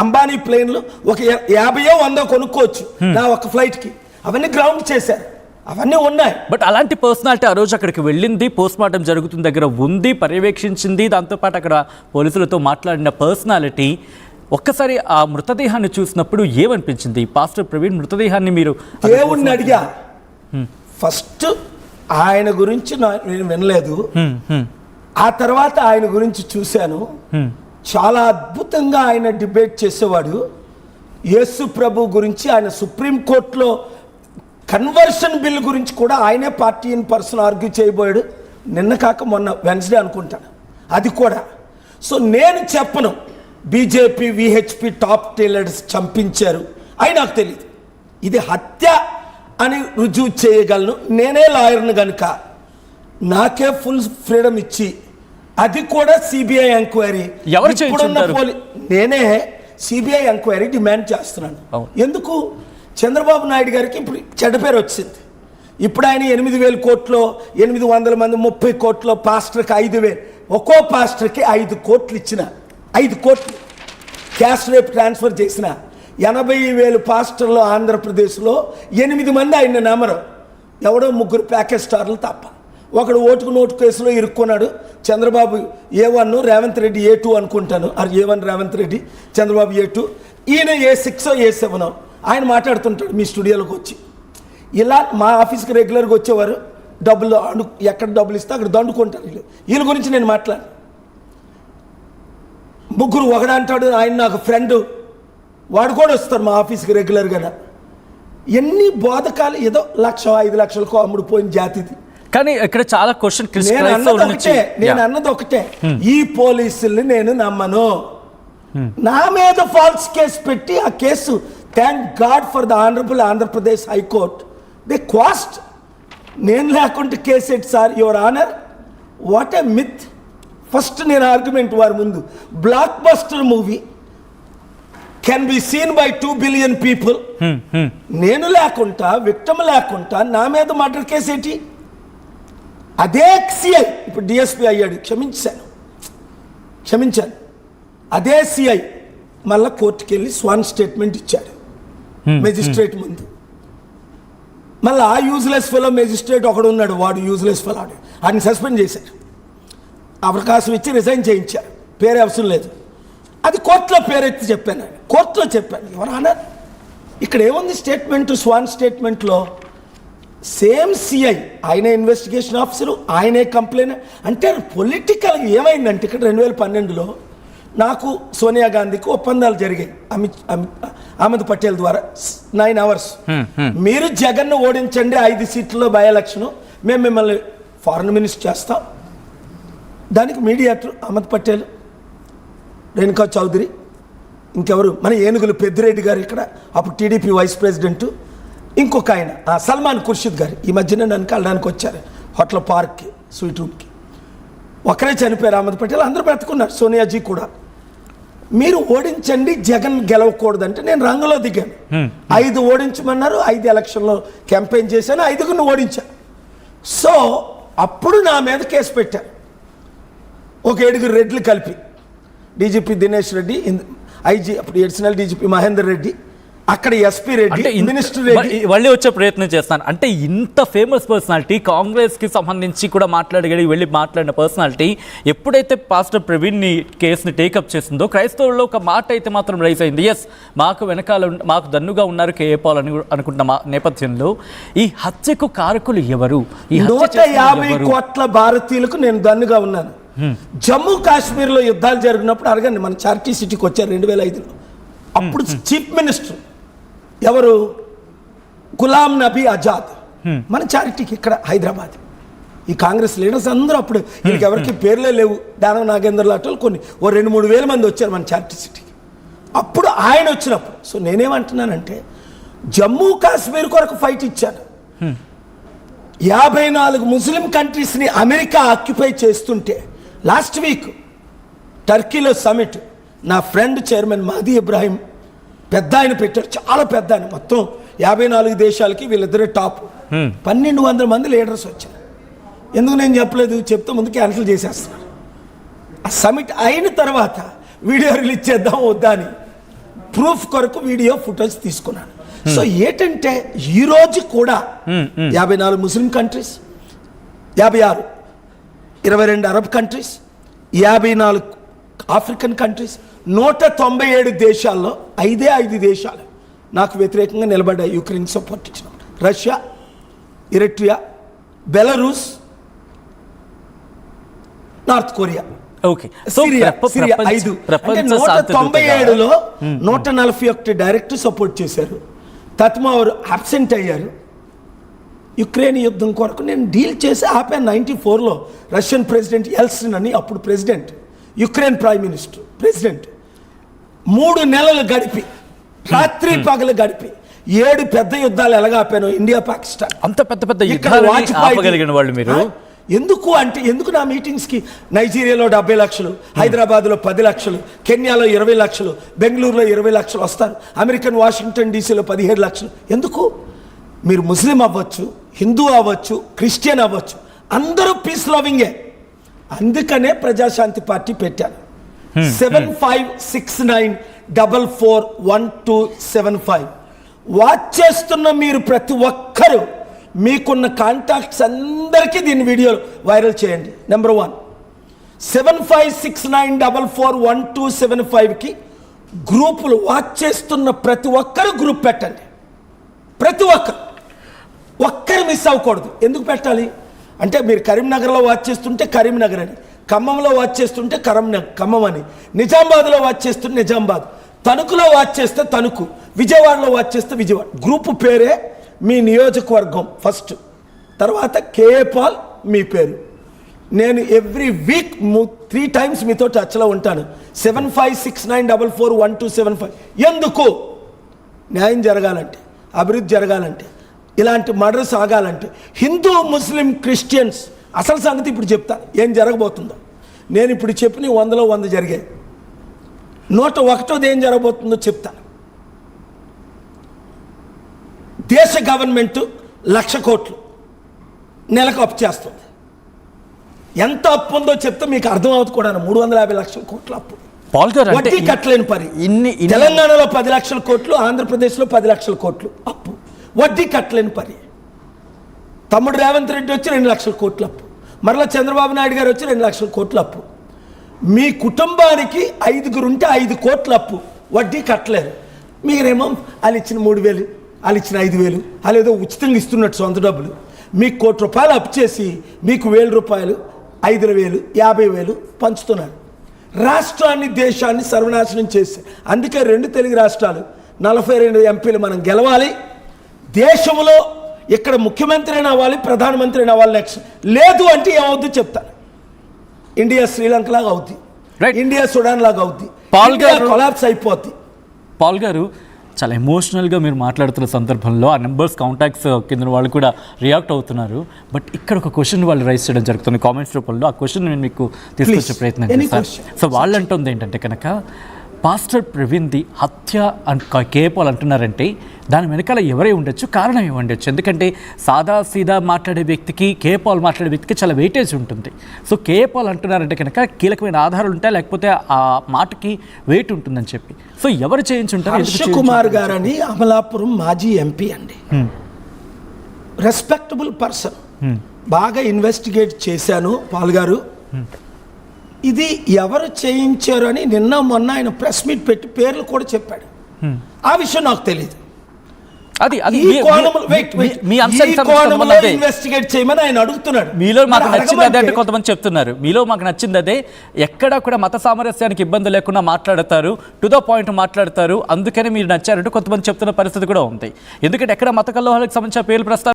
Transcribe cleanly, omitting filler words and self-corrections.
అంబానీ ప్లేన్లు ఒక 50-100 కొనుక్కోవచ్చు నా ఒక ఫ్లైట్కి. అవన్నీ గ్రౌండ్ చేశారు, అవన్నీ ఉన్నాయి. బట్ అలాంటి పర్సనాలిటీ ఆ రోజు అక్కడికి వెళ్ళింది, పోస్ట్ మార్టం జరుగుతున్న దగ్గర ఉంది, పర్యవేక్షించింది, దాంతోపాటు అక్కడ పోలీసులతో మాట్లాడిన పర్సనాలిటీ. ఒక్కసారి ఆ మృతదేహాన్ని చూసినప్పుడు ఏమనిపించింది? పాస్టర్ ప్రవీణ్ మృతదేహాన్ని మీరు దేవుణ్ణి అడిగా. ఫస్ట్ ఆయన గురించి నేను వినలేదు, ఆ తర్వాత ఆయన గురించి చూశాను. చాలా అద్భుతంగా ఆయన డిబేట్ చేసేవాడు. యేసు ప్రభు గురించి ఆయన సుప్రీంకోర్టులో కన్వర్షన్ బిల్ గురించి కూడా ఆయనే పార్టీ ఇన్ పర్సన్ ఆర్గ్యూ చేయబోయాడు. నిన్న కాక మొన్న వెన్స్డే అనుకుంటాను అది కూడా. సో నేను చెప్పను బీజేపీ విహెచ్పి టాప్ లీడర్స్ చంపించారు అని నాకు తెలియదు. ఇది హత్య అని రుజువు చేయగలను. నేనే లాయర్ను కనుక నాకే ఫుల్ ఫ్రీడమ్ ఇచ్చి అది కూడా సిబిఐ ఎంక్వైరీ, నేనే సిబిఐ ఎంక్వైరీ డిమాండ్ చేస్తున్నాను. ఎందుకు? చంద్రబాబు నాయుడు గారికి ఇప్పుడు చెడ్డ పేరు వచ్చింది. ఇప్పుడు ఆయన 8,000 కోట్లు, 800 మంది 30 కోట్లు, పాస్టర్కి 5,000, ఒక్కో పాస్టర్కి 5 కోట్లు ఇచ్చిన, 5 కోట్లు క్యాష్ రేపు ట్రాన్స్ఫర్ చేసిన 80,000 పాస్టర్లు ఆంధ్రప్రదేశ్లో 8 మంది ఆయన నమ్మరు. ఎవడో 3 ప్యాకేజ్ స్టార్లు తప్ప. ఒకడు ఓటుకు నోటు కేసులో ఇరుక్కున్నాడు. చంద్రబాబు A1, రేవంత్ రెడ్డి A2 అనుకుంటాను. A1 రేవంత్ రెడ్డి, చంద్రబాబు A2, ఈయన A6 A7. ఆయన మాట్లాడుతుంటాడు మీ స్టూడియోలోకి వచ్చి. ఇలా మా ఆఫీస్కి రెగ్యులర్గా వచ్చేవారు. డబ్బులు ఎక్కడ డబ్బులు ఇస్తే అక్కడ దండుకుంటారు వీళ్ళ గురించి నేను మాట్లాడు. 3 ఒకడంటాడు ఆయన నాకు ఫ్రెండ్, వాడు కూడా వస్తారు మా ఆఫీస్కి రెగ్యులర్గా. ఎన్ని బోధకాలు, ఏదో 1,00,000 5 లక్షలకు అమ్ముడు పోయిన జాతిది. కానీ ఇక్కడ చాలా క్వశ్చన్ నేను అన్నది ఒకటే, ఈ పోలీసుల్ని నేను నమ్మను. నా మీద ఫాల్స్ కేసు పెట్టి ఆ case, thank God for the honourable Andhra Pradesh high court, they quashed. నేను లేకుంటే case at sir your honour, what a myth. First నేను ఆర్గ్యుమెంట్ వారి ముందు, blockbuster movie can be seen by 2 billion people. నేను లేకుండా, విక్టమ్ లేకుండా నా మీద మర్డర్ కేసు ఏంటి? అదే సిఐ ఇప్పుడు డిఎస్పీ అయ్యాడు, క్షమించాను. అదే సిఐ మళ్ళీ కోర్టుకి వెళ్ళి స్వాన్ స్టేట్మెంట్ ఇచ్చాడు మెజిస్ట్రేట్ ముందు. మళ్ళీ ఆ యూజ్లెస్ ఫెలో మెజిస్ట్రేట్ ఒకడు ఉన్నాడు, వాడు యూజ్లెస్ ఫెలో, ఆయన సస్పెండ్ చేశారు. అవకాశం ఇచ్చి రిజైన్ చేయించారు, పేరే అవసరం లేదు. అది కోర్టులో పేరెత్తి చెప్పాను, కోర్టులో చెప్పాను. ఎవరన్నా ఇక్కడ ఏముంది స్టేట్మెంట్, స్వాన్ స్టేట్మెంట్లో సేమ్ సిఐ, ఆయనే ఇన్వెస్టిగేషన్ ఆఫీసరు, ఆయనే కంప్లైంట్. అంటే పొలిటికల్ ఏమైందంటే ఇక్కడ 2012లో నాకు సోనియా గాంధీకి ఒప్పందాలు జరిగాయి అహ్మద్ పటేల్ ద్వారా 9 hours. మీరు జగన్ను ఓడించండి 5 సీట్లలో బై ఎలక్షన్, మేము మిమ్మల్ని ఫారెన్ మినిస్టర్ చేస్తాం. దానికి మీడియేటర్ అహ్మద్ పటేల్, రేణుకా చౌదరి, ఇంకెవరు మన ఏనుగులు పెద్దిరెడ్డి గారు, ఇక్కడ అప్పుడు టీడీపీ వైస్ ప్రెసిడెంట్, ఇంకొక ఆయన సల్మాన్ ఖుర్షిద్ గారు ఈ మధ్యన నన్ను కలడానికి వచ్చారు హోటల్ పార్క్కి, స్వీట్ రూమ్కి. ఒకరే చనిపోయారు అహ్మద్ పటేల్, అందరూ బ్రతుకున్నారు, సోనియాజీ కూడా. మీరు ఓడించండి, జగన్ గెలవకూడదంటే నేను రంగంలో దిగాను. 5 ఓడించమన్నారు, 5 ఎలక్షన్లో క్యాంపెయిన్ చేశాను, 5గురిని ఓడించాను. సో అప్పుడు నా మీద కేసు పెట్టారు, ఒక 7 రెడ్లు కలిపి. డీజీపీ దినేష్ రెడ్డి, ఐజీ అప్పుడు అడిషనల్ డీజీపీ మహేందర్ రెడ్డి, అక్కడ ఎస్పీ రెడ్డి, మినిస్టర్ రెడ్డి. మళ్ళీ వచ్చే ప్రయత్నం చేస్తాను. అంటే ఇంత ఫేమస్ పర్సనాలిటీ, కాంగ్రెస్కి సంబంధించి కూడా మాట్లాడగలిగి వెళ్ళి మాట్లాడిన పర్సనాలిటీ ఎప్పుడైతే పాస్టర్ ప్రవీణ్ని కేసుని టేకప్ చేసిందో, క్రైస్తవుల్లో ఒక మాట అయితే మాత్రం రైజ్ అయింది. ఎస్, మాకు వెనకాల మాకు దన్నుగా ఉన్నారు కేఏ పాల్ అని అనుకుంటున్న నేపథ్యంలో ఈ హత్యకు కారకులు ఎవరు? 150 కోట్ల భారతీయులకు నేను దన్నుగా ఉన్నాను. జమ్మూ కాశ్మీర్లో యుద్ధాలు జరిగినప్పుడు అడగండి, మన చార్టీ సిటీకి వచ్చారు 2005లో. అప్పుడు చీఫ్ మినిస్టర్ ఎవరు? గులాం నబీ ఆజాద్, మన చారిటీకి ఇక్కడ హైదరాబాద్. ఈ కాంగ్రెస్ లీడర్స్ అందరూ అప్పుడు, వీళ్ళకి ఎవరికి పేర్లే లేవు, దానవ నాగేంద్ర లాంటి కొన్ని 2-3 వేల మంది వచ్చారు మన చారిటీ సిటీకి. అప్పుడు ఆయన వచ్చినప్పుడు. సో నేనేమంటున్నానంటే, జమ్మూ కాశ్మీర్ కొరకు ఫైట్ ఇచ్చాను. 54 ముస్లిం కంట్రీస్ని అమెరికా ఆక్యుపై చేస్తుంటే లాస్ట్ వీక్ టర్కీలో సమిట్, నా ఫ్రెండ్ చైర్మన్ మహదీ ఇబ్రాహిం పెద్ద ఆయన పెట్టారు, చాలా పెద్ద ఆయన. మొత్తం 54 దేశాలకి వీళ్ళిద్దరే టాప్. 1200 మంది లీడర్స్ వచ్చారు. ఎందుకు నేను చెప్పలేదు, చెప్తే ముందు క్యాన్సిల్ చేసేస్తున్నారు. ఆ సమిట్ అయిన తర్వాత వీడియో రిలీజ్ చేద్దాం వద్దా అని ప్రూఫ్ కొరకు వీడియో ఫుటేజ్ తీసుకున్నాను. సో ఏంటంటే ఈ రోజు కూడా 54 Muslim countries, 56 22 Arab countries, 54 African countries, 197 దేశాల్లో 5 దేశాలు నాకు వ్యతిరేకంగా నిలబడ్డాయి. యుక్రెయిన్ సపోర్ట్ ఇచ్చిన Russia, Eritrea, Belarus, north Korea, okay. So Syria 5. అంటే 197లో 141 డైరెక్ట్ సపోర్ట్ చేశారు. తత్మావరు అబ్సెంట్ అయ్యారు. యుక్రెయిన్ యుద్ధం కొరకు నేను డీల్ చేసి ఆపాను. 94లో రష్యన్ ప్రెసిడెంట్ ఎల్సిన్ అని అప్పుడు president, Ukraine prime minister president 3 నెలలు గడిపి రాత్రి పగలు గడిపి 7 పెద్ద యుద్ధాలు ఎలాగ ఆపాను. ఇండియా పాకిస్తాన్ అంత పెద్ద యుద్ధాలని ఆపగలిగిన వాళ్ళు మీరు. ఎందుకు నా మీటింగ్స్కి నైజీరియాలో 70 లక్షలు, హైదరాబాద్లో 10 లక్షలు, కెన్యాలో 20 లక్షలు, బెంగళూరులో 20 లక్షలు వస్తారు, అమెరికన్ వాషింగ్టన్ డీసీలో 17 లక్షలు. ఎందుకు? మీరు ముస్లిం అవ్వచ్చు, హిందూ అవ్వచ్చు, క్రిస్టియన్ అవ్వచ్చు, అందరూ పీస్ లవింగే. అందుకనే ప్రజాశాంతి పార్టీ పెట్టాను. 7569441275 వాచ్ చేస్తున్న మీరు ప్రతి ఒక్కరూ మీకున్న కాంటాక్ట్స్ అందరికీ దీని వీడియోలు వైరల్ చేయండి. నెంబర్ 1 7569441275కి గ్రూపులు వాచ్ చేస్తున్న ప్రతి ఒక్కరు గ్రూప్ పెట్టండి. ప్రతి ఒక్కరు మిస్ అవ్వకూడదు. ఎందుకు పెట్టాలి అంటే మీరు కరీంనగర్లో వాచ్ చేస్తుంటే కరీంనగర్ అని, ఖమ్మంలో వాచ్ చేస్తుంటే ఖమ్మం అని, నిజామాబాద్లో వాచ్ చేస్తుంటే నిజామాబాద్, తణుకులో వాచ్ చేస్తే తణుకు, విజయవాడలో వాచ్ చేస్తే విజయవాడ. గ్రూపు పేరే మీ నియోజకవర్గం ఫస్ట్, తర్వాత కేఏ పాల్ మీ పేరు. నేను ఎవ్రీ వీక్ 3 times మీతో టచ్లో ఉంటాను. 7569441275. ఎందుకు? న్యాయం జరగాలంటే, అభివృద్ధి జరగాలంటే, ఇలాంటి మర్డర్స్ ఆగాలంటే, హిందూ ముస్లిం క్రిస్టియన్స్ అసలు సంగతి ఇప్పుడు చెప్తాను ఏం జరగబోతుందో. నేను ఇప్పుడు చెప్పిన 100లో 100 జరిగాయి. 101ది ఏం జరగబోతుందో చెప్తాను. దేశ గవర్నమెంట్ 1,00,000 కోట్లు నెలకు అప్పు చేస్తుంది. ఎంత అప్పు ఉందో చెప్తే మీకు అర్థం అవుతుంది కూడా. 350 లక్షల కోట్ల అప్పు, వడ్డీ కట్టలేని పరి. తెలంగాణలో 10 లక్షల కోట్లు, ఆంధ్రప్రదేశ్లో 10 లక్షల కోట్లు అప్పు, వడ్డీ కట్టలేని పరి. తమ్ముడు రేవంత్ రెడ్డి వచ్చి 2 లక్షల కోట్ల అప్పు, మరలా చంద్రబాబు నాయుడు గారు వచ్చి 2 లక్షల కోట్ల అప్పు. మీ కుటుంబానికి 5 ఉంటే 5 కోట్ల అప్పు, వడ్డీ కట్టలేరు. మీరేమో వాళ్ళు ఇచ్చిన 3,000, వాళ్ళు ఇచ్చిన 5,000, వాళ్ళు ఏదో ఉచితంగా ఇస్తున్నట్టు సొంత డబ్బులు. మీకు ₹1,00,000 అప్పు చేసి మీకు ₹1,000, 5,000, 50,000 పంచుతున్నారు. రాష్ట్రాన్ని దేశాన్ని సర్వనాశనం చేశారు. అందుకే 2 తెలుగు రాష్ట్రాలు 42 ఎంపీలు మనం గెలవాలి. దేశంలో ఇక్కడ ముఖ్యమంత్రి అవ్వాలి, ప్రధానమంత్రి అవ్వాలి. నెక్స్ట్ లేదు అంటే ఏమవుద్ది చెప్తాను. ఇండియా శ్రీలంక లాగా అవుద్ది, ఇండియా సుడాన్ లాగా అవుద్ది, కొలాప్స్ అయిపోద్ది. పాల్ గారు, చాలా ఎమోషనల్గా మీరు మాట్లాడుతున్న సందర్భంలో ఆ నెంబర్స్ కాంటాక్ట్స్ కింద వాళ్ళు కూడా రియాక్ట్ అవుతున్నారు. బట్ ఇక్కడ ఒక క్వశ్చన్ వాళ్ళు రైజ్ చేయడం జరుగుతుంది కామెంట్స్ రూపంలో. ఆ క్వశ్చన్ నేను మీకు తీసుకొచ్చే ప్రయత్నం చేస్తాను. సో వాళ్ళు అంటుంది ఏంటంటే కనుక పాస్టర్ ప్రవీణ్ది హత్య కేపాల్ అంటున్నారంటే దాని వెనకాల ఎవరై ఉండొచ్చు, కారణం ఏముండొచ్చు? ఎందుకంటే సాదా సీదా మాట్లాడే వ్యక్తికి కేపాల్ మాట్లాడే వ్యక్తికి చాలా వెయిటేజ్ ఉంటుంది. సో కేపాల్ అంటున్నారంటే కనుక కీలకమైన ఆధారాలు ఉంటాయి, లేకపోతే ఆ మాటకి వెయిట్ ఉంటుందని చెప్పి. సో ఎవరు చేయించుంటారు? హర్ష కుమార్ గారని అమలాపురం మాజీ ఎంపీ అండి, రెస్పెక్టబుల్ పర్సన్. బాగా ఇన్వెస్టిగేట్ చేశాను పాల్ గారు. ఇది ఎవరు చేయించారు అని నిన్న మొన్న ఆయన ప్రెస్ మీట్ పెట్టి పేర్లు కూడా చెప్పాడు. ఆ విషయం నాకు తెలియదు. ఇన్వెస్టిగేట్ చేయమని ఆయన అడుగుతున్నాడు. మీలో మాకు నచ్చింది అదే అంటే కొంతమంది చెప్తున్నారు. మీలో మాకు నచ్చింది అదే, ఎక్కడ కూడా మత సామరస్యానికి ఇబ్బంది లేకుండా మాట్లాడతారు, టు ద పాయింట్ మాట్లాడతారు, అందుకని మీరు నచ్చారంటూ కొంతమంది చెప్తున్న పరిస్థితి కూడా ఉంది. ఎందుకంటే ఎక్కడ మత కల్లోహాలకు సంబంధించిన పేర్లు ప్రస్తావన